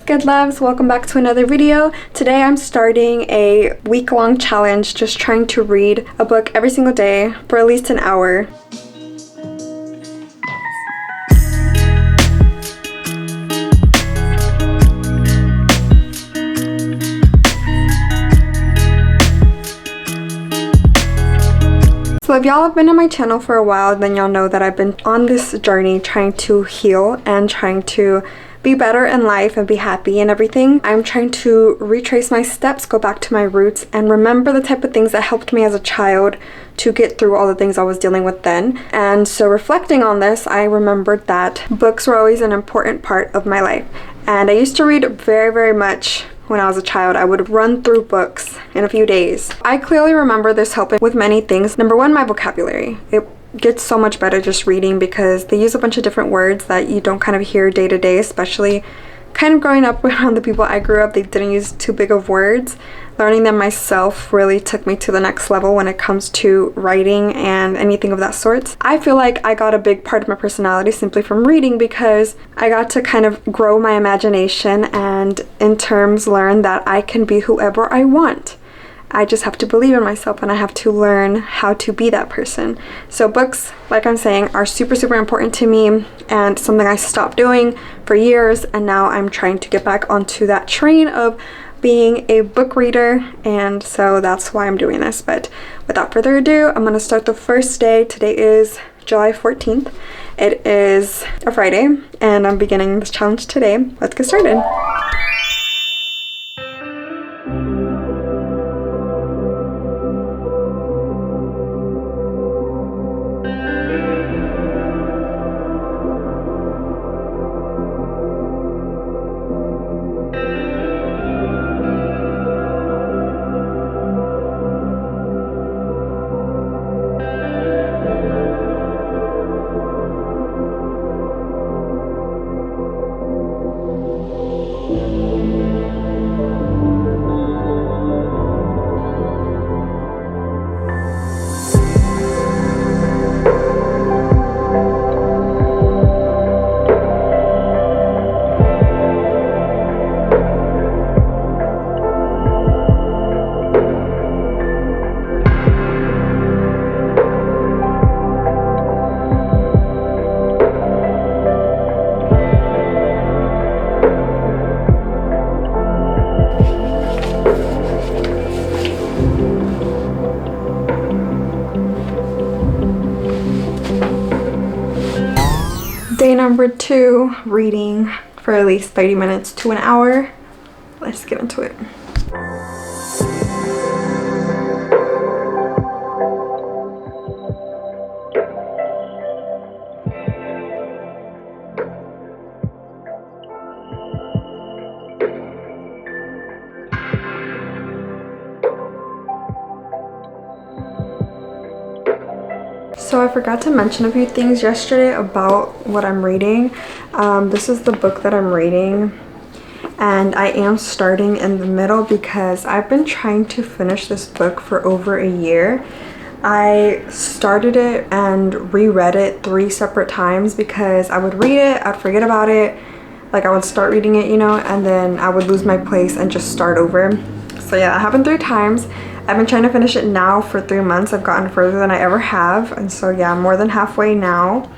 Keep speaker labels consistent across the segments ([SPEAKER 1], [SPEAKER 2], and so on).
[SPEAKER 1] Good loves, welcome back to another video. Today I'm starting a week-long challenge, just trying to read a book every single day for at least an hour. So if y'all have been on my channel for a while, then y'all know that I've been on this journey trying to heal and trying to be better in life and be happy and everything. I'm trying to retrace my steps, go back to my roots, and remember the type of things that helped me as a child to get through all the things I was dealing with then. And so reflecting on this, I remembered that books were always an important part of my life. And I used to read very much when I was a child. I would run through books in a few days. I clearly remember this helping with many things. Number one, my vocabulary. It gets so much better just reading because they use a bunch of different words that you don't kind of hear day to day, especially kind of growing up around the people I grew up. They didn't use too big of words. Learning them myself really took me to the next level when it comes to writing and anything of that sort. I feel like I got a big part of my personality simply from reading because I got to kind of grow my imagination and in terms learn that I can be whoever I want. I just have to believe in myself and I have to learn how to be that person. So books, like I'm saying, are super important to me and something I stopped doing for years, and now I'm trying to get back onto that train of being a book reader, and so that's why I'm doing this. But without further ado, I'm gonna start the first day. Today is July 14th. It is a Friday and I'm beginning this challenge today. Let's get started. Day number 2, reading for at least 30 minutes to an hour. Let's get into it. So I forgot to mention a few things yesterday about what I'm reading. This is the book that I'm reading, and I am starting in the middle because I've been trying to finish this book for over a year. I started it and reread it 3 separate times because I would read it, I'd forget about it, like I would start reading it, you know, and then I would lose my place and just start over. So yeah, that happened 3 times. I've been trying to finish it now for 3 months. I've gotten further than I ever have, and so yeah, I'm more than halfway now.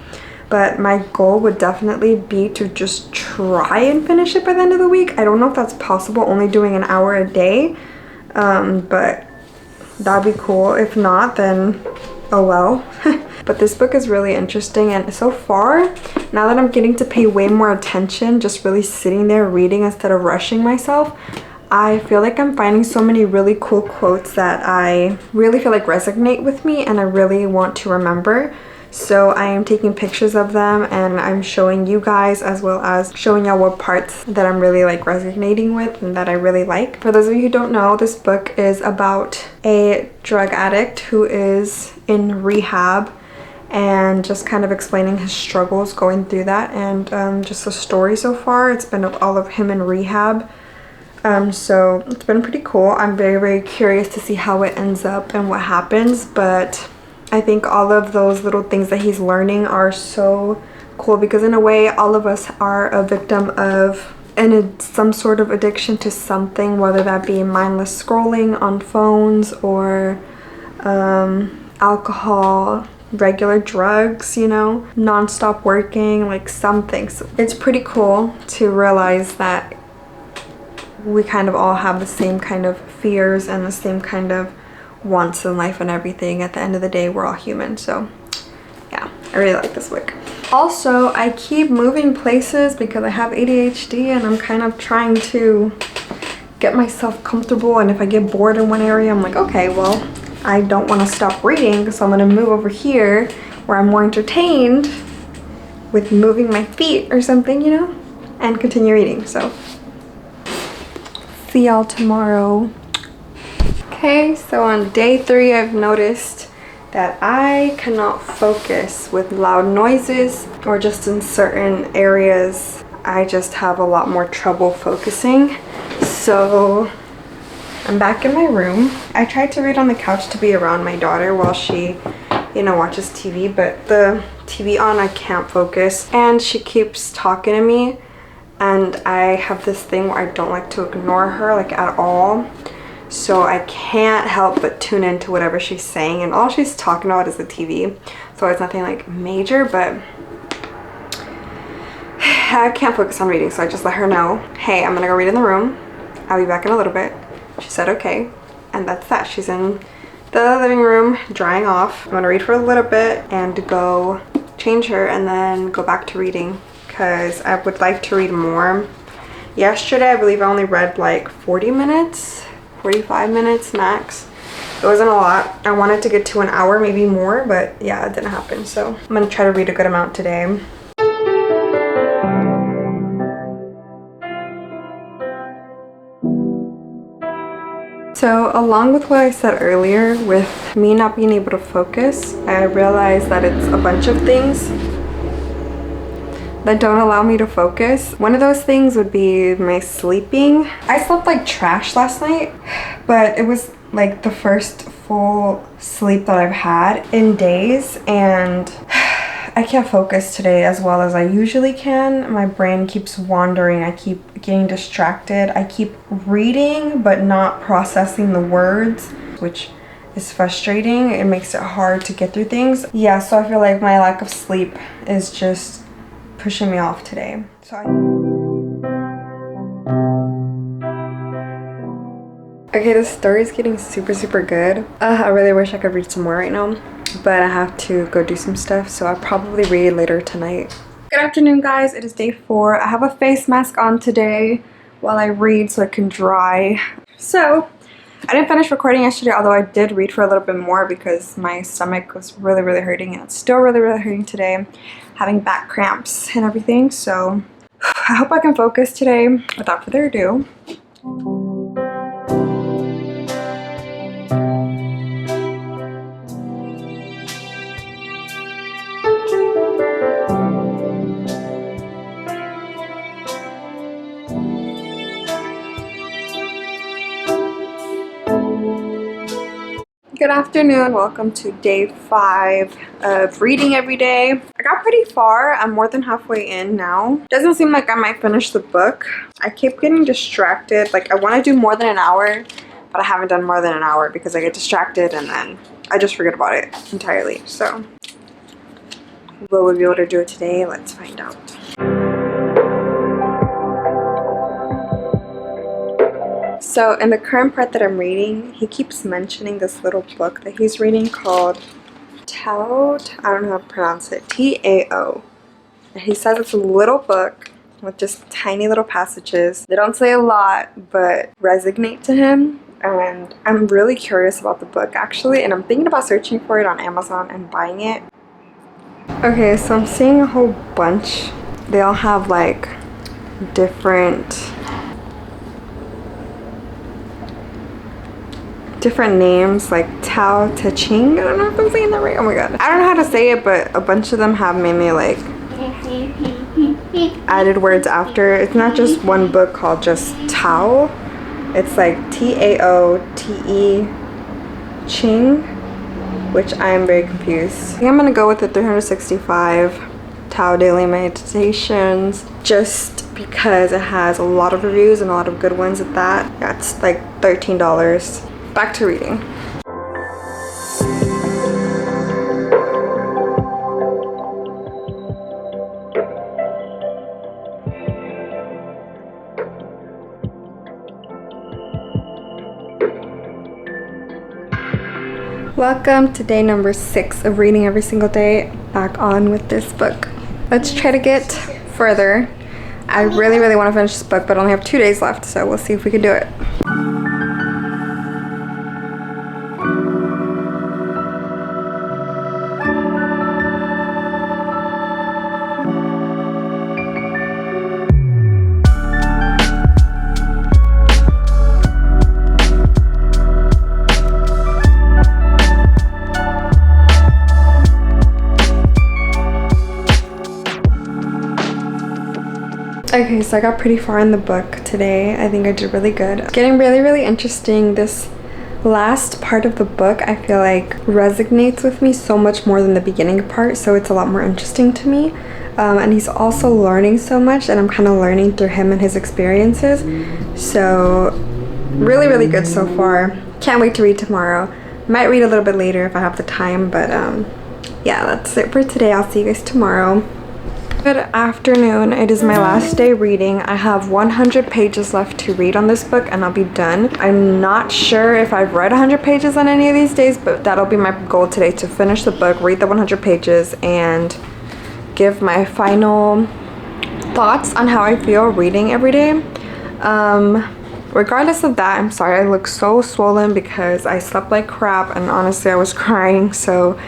[SPEAKER 1] But my goal would definitely be to just try and finish it by the end of the week. I don't know if that's possible, only doing an hour a day, but that'd be cool. If not, then oh well. But this book is really interesting, and so far, now that I'm getting to pay way more attention, just really sitting there reading instead of rushing myself, I feel like I'm finding so many really cool quotes that I really feel like resonate with me and I really want to remember. So I am taking pictures of them and I'm showing you guys, as well as showing y'all what parts that I'm really like resonating with and that I really like. For those of you who don't know, this book is about a drug addict who is in rehab and just kind of explaining his struggles going through that, and just the story so far. It's been all of him in rehab. So it's been pretty cool. I'm very curious to see how it ends up and what happens, but I think all of those little things that he's learning are so cool because in a way all of us are a victim of some sort of addiction to something, whether that be mindless scrolling on phones or alcohol, regular drugs, you know, non-stop working, like something. So it's pretty cool to realize that we kind of all have the same kind of fears and the same kind of wants in life and everything. At the end of the day, we're all human. So yeah, I really like this book. Also, I keep moving places because I have ADHD and I'm kind of trying to get myself comfortable, and if I get bored in one area, I'm like, okay, well, I don't want to stop reading, so I'm going to move over here where I'm more entertained with moving my feet or something, you know, and continue reading. So see y'all tomorrow. Okay, so on day 3, I've noticed that I cannot focus with loud noises, or just in certain areas I just have a lot more trouble focusing. So I'm back in my room. I tried to read on the couch to be around my daughter while she, you know, watches TV, but the TV on, I can't focus, and she keeps talking to me, and I have this thing where I don't like to ignore her, like, at all. So I can't help but tune into whatever she's saying, and all she's talking about is the TV. So it's nothing like major, but I can't focus on reading, so I just let her know, hey, I'm gonna go read in the room. I'll be back in a little bit. She said okay, and that's that. She's in the living room drying off. I'm gonna read for a little bit and go change her and then go back to reading, because I would like to read more. Yesterday, I believe I only read like 40 minutes, 45 minutes max. It wasn't a lot. I wanted to get to an hour, maybe more, but yeah, it didn't happen. So I'm gonna try to read a good amount today. So along with what I said earlier, with me not being able to focus, I realized that it's a bunch of things that don't allow me to focus. One of those things would be my sleeping. I slept like trash last night, but it was like the first full sleep that I've had in days, and I can't focus today as well as I usually can. My brain keeps wandering. I keep getting distracted. I keep reading but not processing the words, which is frustrating. It makes it hard to get through things. Yeah, so I feel like my lack of sleep is just pushing me off today. Okay, this story is getting super good. I really wish I could read some more right now, but I have to go do some stuff, so I'll probably read later tonight. Good afternoon, guys. It is day 4. I have a face mask on today while I read so it can dry. So I didn't finish recording yesterday, although I did read for a little bit more because my stomach was really hurting, and it's still really hurting today, having back cramps and everything. So I hope I can focus today. Without further ado, good afternoon. Welcome to day 5 of reading every day. I got pretty far. I'm more than halfway in now. Doesn't seem like I might finish the book. I keep getting distracted. Like, I want to do more than an hour, but I haven't done more than an hour because I get distracted and then I just forget about it entirely. So will we be able to do it today? Let's find out. So in the current part that I'm reading, he keeps mentioning this little book that he's reading called Tao. I don't know how to pronounce it. T-A-O. And he says it's a little book with just tiny little passages. They don't say a lot, but resonate to him. And I'm really curious about the book, actually. And I'm thinking about searching for it on Amazon and buying it. Okay, so I'm seeing a whole bunch. They all have like different names, like Tao Te Ching. I don't know if I'm saying that right. Oh my god. I don't know how to say it, but a bunch of them have mainly like added words after. It's not just one book called just Tao. It's like T-A-O-T-E Ching, which I am very confused. I think I'm gonna go with the 365 Tao Daily Meditations. Just because it has a lot of reviews and a lot of good ones at that. Yeah, it's like $13. Back to reading. Welcome to day number 6 of reading every single day. Back on with this book. Let's try to get further. I really want to finish this book, but I only have 2 days left, so we'll see if we can do it. Okay, so I got pretty far in the book today. I think I did really good. It's getting really interesting. This last part of the book I feel like resonates with me so much more than the beginning part, so it's a lot more interesting to me. And he's also learning so much, and I'm kind of learning through him and his experiences. So really good so far. Can't wait to read tomorrow. Might read a little bit later if I have the time, but yeah, that's it for today. I'll see you guys tomorrow. Good afternoon. It is my last day reading. I have 100 pages left to read on this book and I'll be done. I'm not sure if I've read 100 pages on any of these days, but that'll be my goal today, to finish the book, read the 100 pages, and give my final thoughts on how I feel reading every day. Regardless of that, I'm sorry I look so swollen because I slept like crap and honestly I was crying, so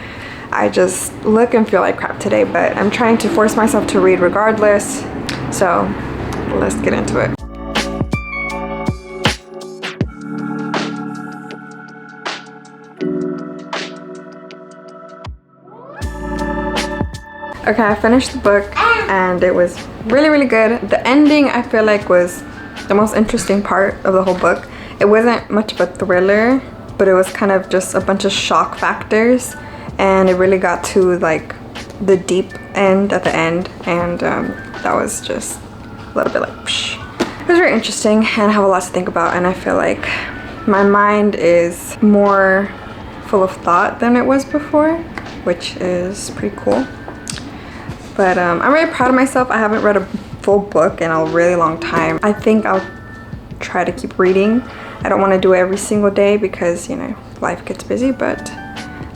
[SPEAKER 1] I just look and feel like crap today, but I'm trying to force myself to read regardless. So let's get into it. Okay, I finished the book and it was really good. The ending I feel like was the most interesting part of the whole book. It wasn't much of a thriller, but it was kind of just a bunch of shock factors. And it really got to like the deep end at the end, and that was just a little bit like psh. It was very interesting and I have a lot to think about, and I feel like my mind is more full of thought than it was before, which is pretty cool. But I'm really proud of myself. I haven't read a full book in a really long time. I think I'll try to keep reading. I don't want to do it every single day because, you know, life gets busy, but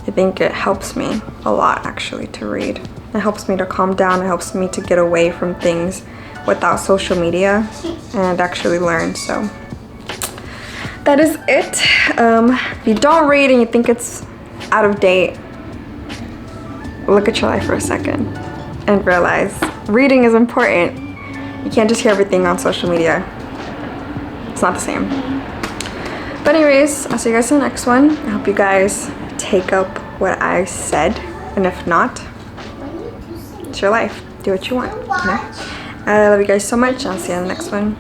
[SPEAKER 1] I think it helps me a lot actually to read. It helps me to calm down. It helps me to get away from things without social media and actually learn. So that is it. If you don't read and you think it's out of date, look at your life for a second and realize reading is important. You can't just hear everything on social media. It's not the same. But anyways, I'll see you guys in the next one. I hope you guys take up what I said, and if not, it's your life. Do what you want, you know? I love you guys so much. I'll see you in the next one.